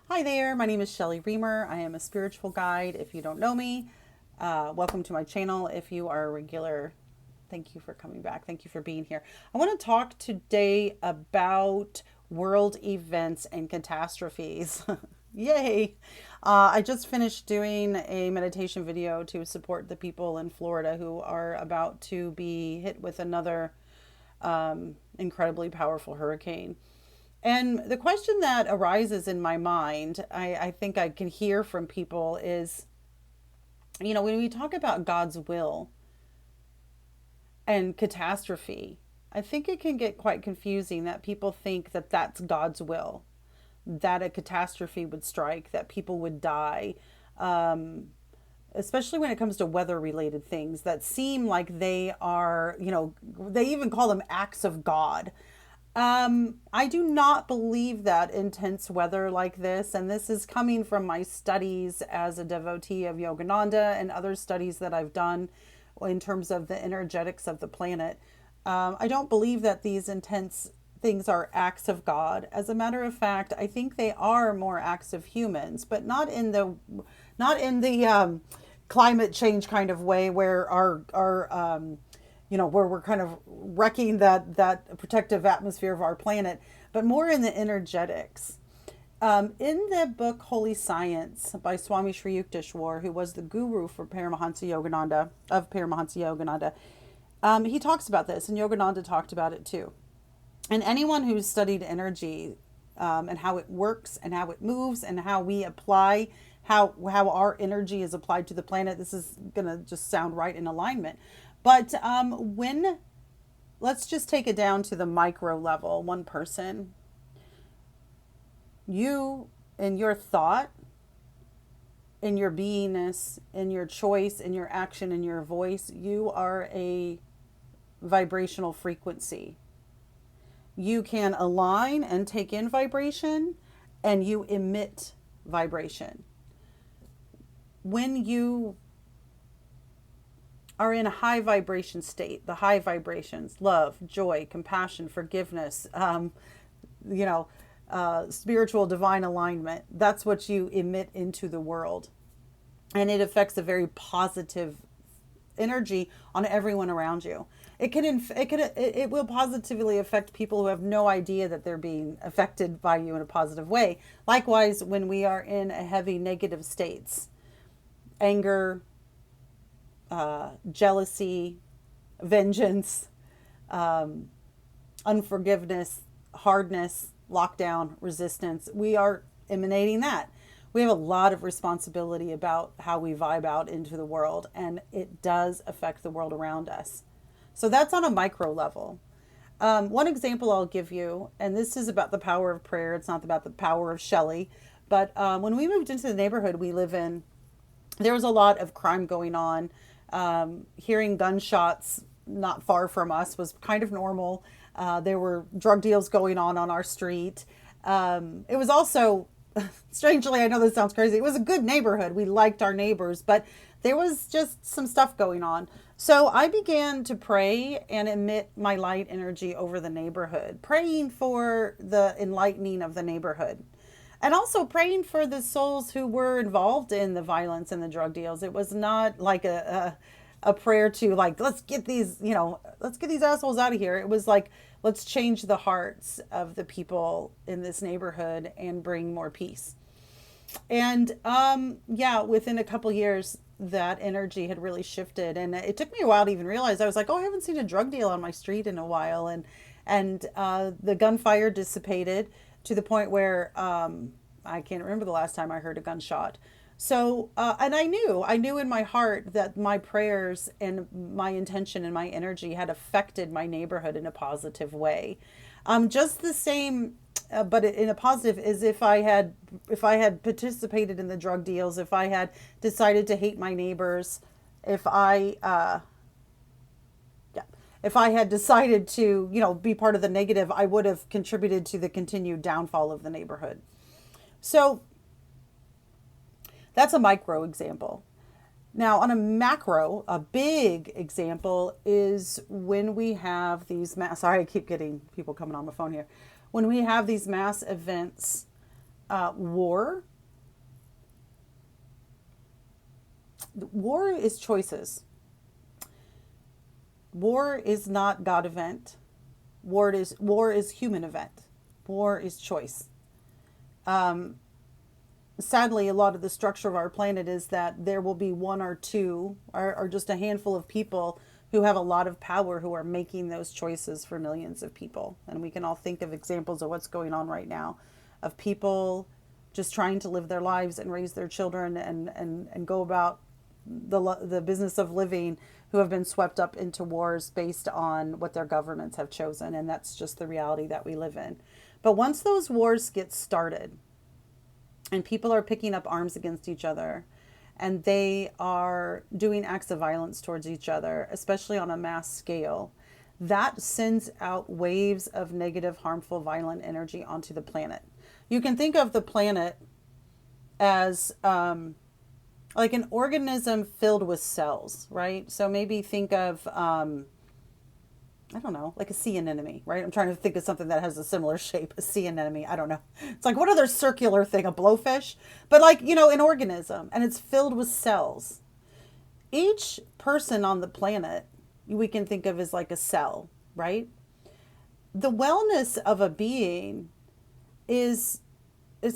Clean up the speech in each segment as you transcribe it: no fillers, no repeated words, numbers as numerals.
Hi there, my name is Shelly Reamer. I am a spiritual guide. If you don't know me, welcome to my channel. If you are a regular, thank you for coming back. Thank you for being here. I want to talk today about world events and catastrophes. Yay! I just finished doing a meditation video to support the people in Florida who are about to be hit with another incredibly powerful hurricane. And the question that arises in my mind, I think I can hear from people is, when we talk about God's will and catastrophe, I think it can get quite confusing that people think that that's God's will, that a catastrophe would strike, that people would die, especially when it comes to weather related things that seem like they are, they even call them acts of God. I do not believe that intense weather like this, and this is coming from my studies as a devotee of Yogananda and other studies that I've done in terms of the energetics of the planet. I don't believe that these intense things are acts of God. As a matter of fact, I think they are more acts of humans, but not in the climate change kind of way where our where we're kind of wrecking that protective atmosphere of our planet, but more in the energetics. In the book Holy Science by Swami Sri Yukteswar, who was the guru for Paramahansa Yogananda, he talks about this, and Yogananda talked about it too. And anyone who's studied energy and how it works and how it moves and how we apply how our energy is applied to the planet, this is gonna just sound right in alignment. But when let's just take it down to the micro level, one person, you in your thought, in your beingness, in your choice, in your action, in your voice, you are a vibrational frequency. You can align and take in vibration, and you emit vibration. When you are in a high vibration state, the high vibrations, love, joy, compassion, forgiveness, you know, spiritual divine alignment, that's what you emit into the world. And it affects a very positive energy on everyone around you. It will positively affect people who have no idea that they're being affected by you in a positive way. Likewise, when we are in a heavy negative states, anger, jealousy, vengeance, unforgiveness, hardness, lockdown, resistance, we are emanating that. We have a lot of responsibility about how we vibe out into the world, and it does affect the world around us. So that's on a micro level. One example I'll give you, and this is about the power of prayer, it's not about the power of Shelley, but when we moved into the neighborhood we live in, there was a lot of crime going on. Hearing gunshots not far from us was kind of normal. There were drug deals going on our street. It was also, strangely, I know this sounds crazy, it was a good neighborhood. We liked our neighbors, but there was just some stuff going on. So I began to pray and emit my light energy over the neighborhood, praying for the enlightening of the neighborhood and also praying for the souls who were involved in the violence and the drug deals. It was not like a prayer to like, let's get these assholes out of here. It was like, let's change the hearts of the people in this neighborhood and bring more peace. And yeah, within a couple years, that energy had really shifted, and it took me a while to even realize. I was like, oh, I haven't seen a drug deal on my street in a while, and the gunfire dissipated to the point where I can't remember the last time I heard a gunshot. So, and I knew in my heart that my prayers and my intention and my energy had affected my neighborhood in a positive way. Just the same, but in a positive, is if I had participated in the drug deals, if I had decided to hate my neighbors, if I yeah, if I had decided to, be part of the negative, I would have contributed to the continued downfall of the neighborhood. So that's a micro example. Now, on a macro, a big example is when we have these mass. Sorry, I keep getting people coming on my phone here. When we have these mass events War. War is choices. War is not God event. War is human event. War is choice. Sadly, a lot of the structure of our planet is that there will be one or two, or just a handful of people who have a lot of power who are making those choices for millions of people. And we can all think of examples of what's going on right now, of people just trying to live their lives and raise their children and go about the business of living, who have been swept up into wars based on what their governments have chosen. And that's just the reality that we live in. But once those wars get started and people are picking up arms against each other and they are doing acts of violence towards each other, especially on a mass scale, that sends out waves of negative, harmful, violent energy onto the planet. You can think of the planet as like an organism filled with cells, right? So maybe think of, I don't know, like a sea anemone, right? I'm trying to think of something that has a similar shape, a sea anemone. I don't know. It's like, what other circular thing? A blowfish? But like, an organism, and it's filled with cells. Each person on the planet, we can think of as like a cell, right? The wellness of a being it's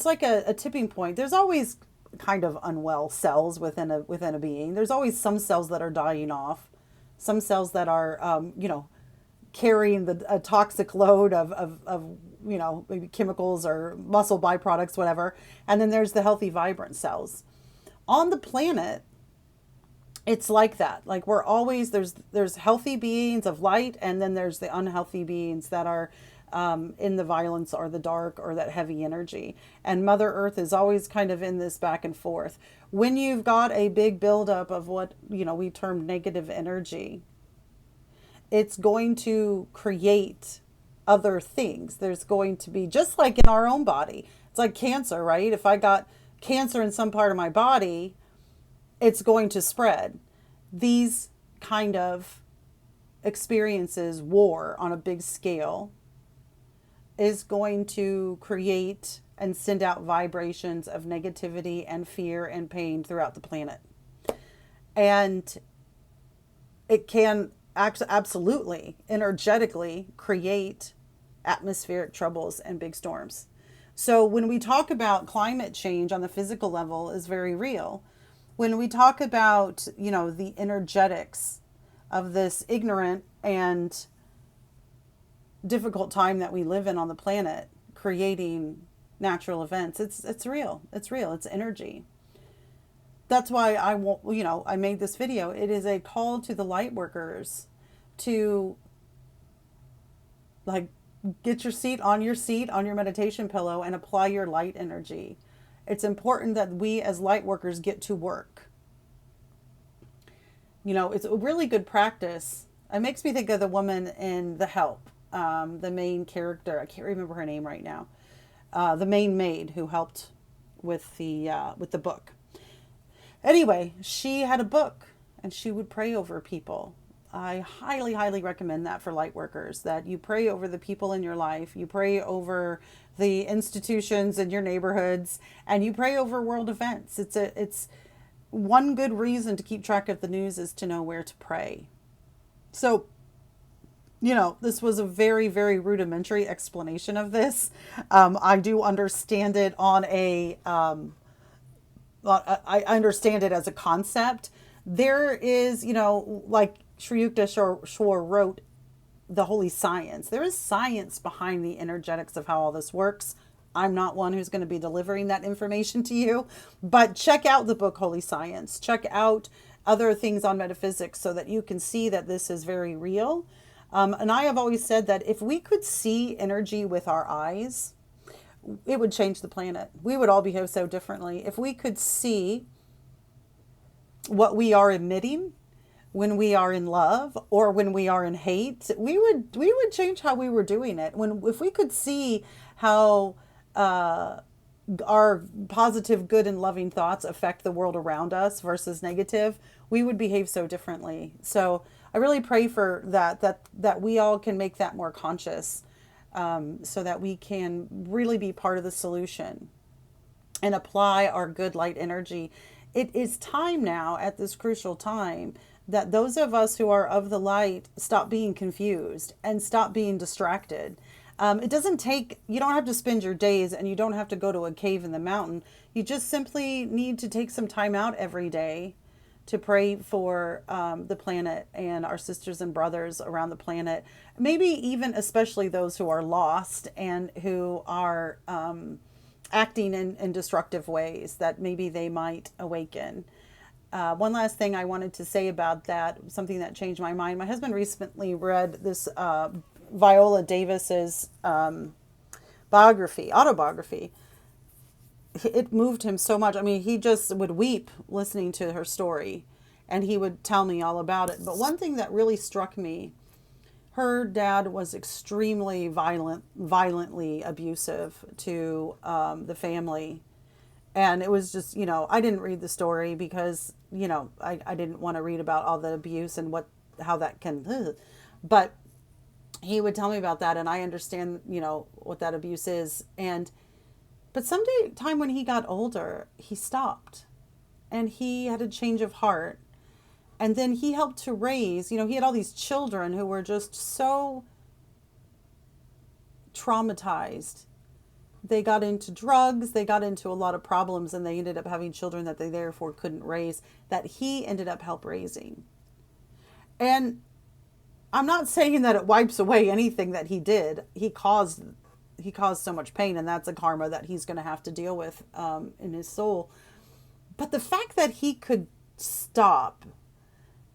like a tipping point. There's always kind of unwell cells within a being. There's always some cells that are dying off, some cells that are, carrying a toxic load of maybe chemicals or muscle byproducts, whatever. And then there's the healthy, vibrant cells. On the planet, it's like that. Like we're always, there's healthy beings of light, and then there's the unhealthy beings that are in the violence or the dark or that heavy energy. And Mother Earth is always kind of in this back and forth. When you've got a big buildup of what, we term negative energy, it's going to create other things. There's going to be, just like in our own body, it's like cancer, right? If I got cancer in some part of my body, it's going to spread. These kind of experiences, war on a big scale, is going to create and send out vibrations of negativity and fear and pain throughout the planet. And it can absolutely energetically create atmospheric troubles and big storms. So when we talk about climate change on the physical level is very real. When we talk about, the energetics of this ignorant and difficult time that we live in on the planet, creating natural events, it's real. It's real. It's energy. That's why I made this video. It is a call to the light workers to like get your seat on your meditation pillow and apply your light energy. It's important that we as light workers get to work. It's a really good practice. It makes me think of the woman in The Help, the main character. I can't remember her name right now. The main maid who helped with the book. Anyway, she had a book and she would pray over people. I highly, highly recommend that for light workers, that you pray over the people in your life, you pray over the institutions in your neighborhoods, and you pray over world events. It's one good reason to keep track of the news is to know where to pray. So, this was a very, very rudimentary explanation of this. I do understand it on I understand it as a concept. There is, like Sri Yukteswar wrote, the holy science. There is science behind the energetics of how all this works. I'm not one who's going to be delivering that information to you, but check out the book Holy Science. Check out other things on metaphysics so that you can see that this is very real. And I have always said that if we could see energy with our eyes, it would change the planet. We would all behave so differently. If we could see what we are emitting when we are in love or when we are in hate, we would change how we were doing it. If we could see how our positive, good, and loving thoughts affect the world around us versus negative, we would behave so differently. So I really pray for that we all can make that more conscious, so that we can really be part of the solution and apply our good light energy. It is time now, at this crucial time, that those of us who are of the light stop being confused and stop being distracted. It doesn't take, you don't have to spend your days, and you don't have to go to a cave in the mountain. You just simply need to take some time out every day to pray for the planet and our sisters and brothers around the planet. Maybe even especially those who are lost and who are acting in destructive ways, that maybe they might awaken. One last thing I wanted to say about that, something that changed my mind. My husband recently read this Viola Davis's autobiography. It moved him so much. I mean, he just would weep listening to her story, and he would tell me all about it. But one thing that really struck me, her dad was extremely violently abusive to the family. And it was just, I didn't read the story because, I didn't want to read about all the abuse and how that can, but he would tell me about that, and I understand, what that abuse is. But time when he got older, he stopped, and he had a change of heart. And then he helped to raise, he had all these children who were just so traumatized. They got into drugs, they got into a lot of problems, and they ended up having children that they therefore couldn't raise, that he ended up help raising. And I'm not saying that it wipes away anything that he did. He caused so much pain, and that's a karma that he's going to have to deal with in his soul. But the fact that he could stop,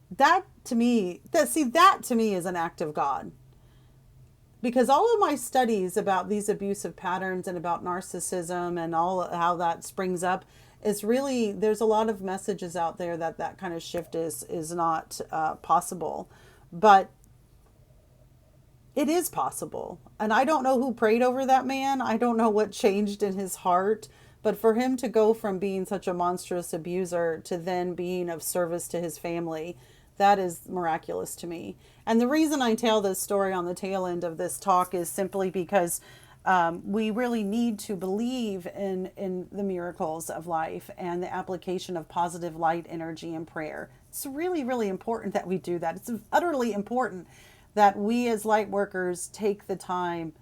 that to me is an act of God. Because all of my studies about these abusive patterns and about narcissism and all how that springs up is really, there's a lot of messages out there that kind of shift is not possible. But it is possible. And I don't know who prayed over that man. I don't know what changed in his heart. But for him to go from being such a monstrous abuser to then being of service to his family, that is miraculous to me. And the reason I tell this story on the tail end of this talk is simply because we really need to believe in the miracles of life and the application of positive light energy and prayer. It's really, really important that we do that. It's utterly important that we as light workers take the time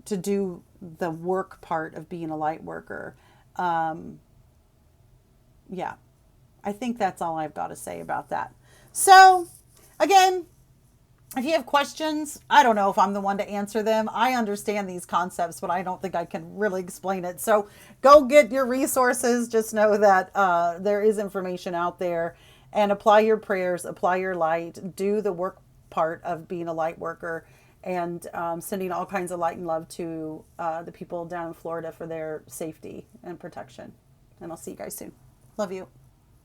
to do the work part of being a light worker. Yeah, I think that's all I've got to say about that. So, again, if you have questions, I don't know if I'm the one to answer them. I understand these concepts, but I don't think I can really explain it. So go get your resources. Just know that there is information out there, and apply your prayers, apply your light, do the work part of being a light worker, and sending all kinds of light and love to the people down in Florida for their safety and protection. And I'll see you guys soon. Love you.